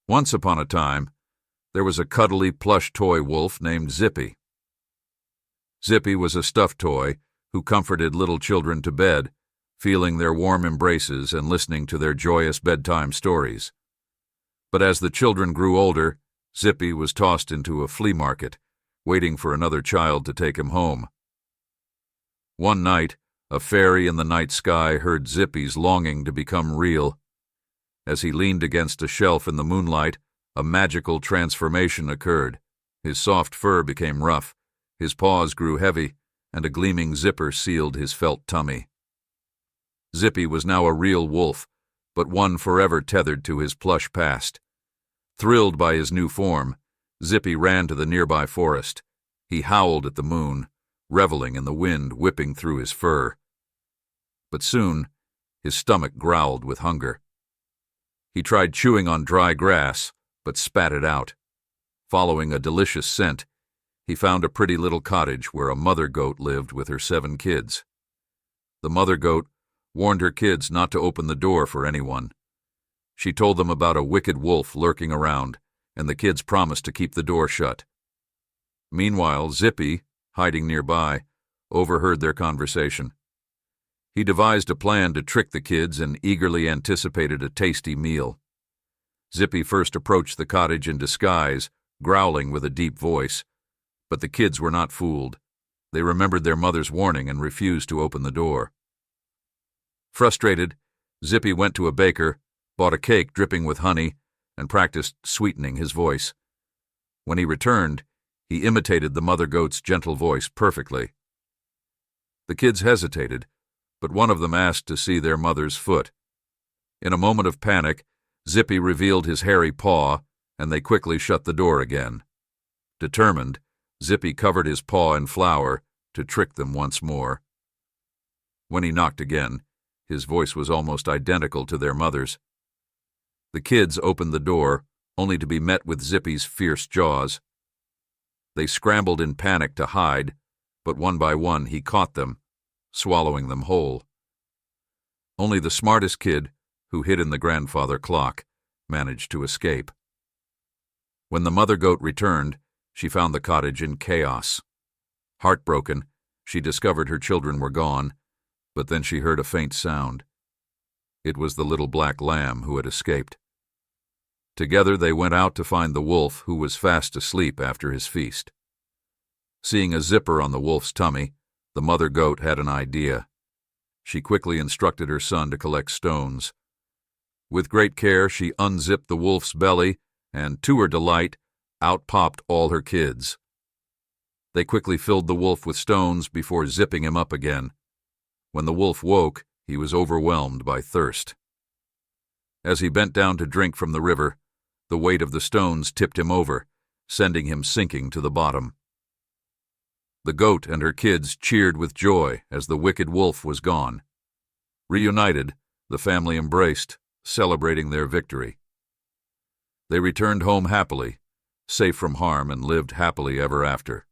Once upon a time, there was a cuddly plush toy wolf named Zippy. Zippy was a stuffed toy who comforted little children to bed, feeling their warm embraces and listening to their joyous bedtime stories. But as the children grew older, Zippy was tossed into a flea market, waiting for another child to take him home. One night, a fairy in the night sky heard Zippy's longing to become real. As he leaned against a shelf in the moonlight, a magical transformation occurred. His soft fur became rough, his paws grew heavy, and a gleaming zipper sealed his felt tummy. Zippy was now a real wolf, but one forever tethered to his plush past. Thrilled by his new form, Zippy ran to the nearby forest. He howled at the moon, reveling in the wind whipping through his fur. But soon, his stomach growled with hunger. He tried chewing on dry grass, but spat it out. Following a delicious scent, he found a pretty little cottage where a mother goat lived with her 7 kids. The mother goat warned her kids not to open the door for anyone. She told them about a wicked wolf lurking around, and the kids promised to keep the door shut. Meanwhile, Zippy, hiding nearby, overheard their conversation. He devised a plan to trick the kids and eagerly anticipated a tasty meal. Zippy first approached the cottage in disguise, growling with a deep voice. But the kids were not fooled. They remembered their mother's warning and refused to open the door. Frustrated, Zippy went to a baker, bought a cake dripping with honey, and practiced sweetening his voice. When he returned, he imitated the mother goat's gentle voice perfectly. The kids hesitated, but one of them asked to see their mother's foot. In a moment of panic, Zippy revealed his hairy paw, and they quickly shut the door again. Determined, Zippy covered his paw in flour to trick them once more. When he knocked again, his voice was almost identical to their mother's. The kids opened the door, only to be met with Zippy's fierce jaws. They scrambled in panic to hide, but one by one he caught them, swallowing them whole. Only the smartest kid, who hid in the grandfather clock, managed to escape. When the mother goat returned, she found the cottage in chaos. Heartbroken, she discovered her children were gone, but then she heard a faint sound. It was the little black lamb who had escaped. Together they went out to find the wolf, who was fast asleep after his feast. Seeing a zipper on the wolf's tummy, the mother goat had an idea. She quickly instructed her son to collect stones. With great care, she unzipped the wolf's belly, and to her delight, out popped all her kids. They quickly filled the wolf with stones before zipping him up again. When the wolf woke, he was overwhelmed by thirst. As he bent down to drink from the river, the weight of the stones tipped him over, sending him sinking to the bottom. The goat and her kids cheered with joy as the wicked wolf was gone. Reunited, the family embraced, celebrating their victory. They returned home happily, safe from harm, and lived happily ever after.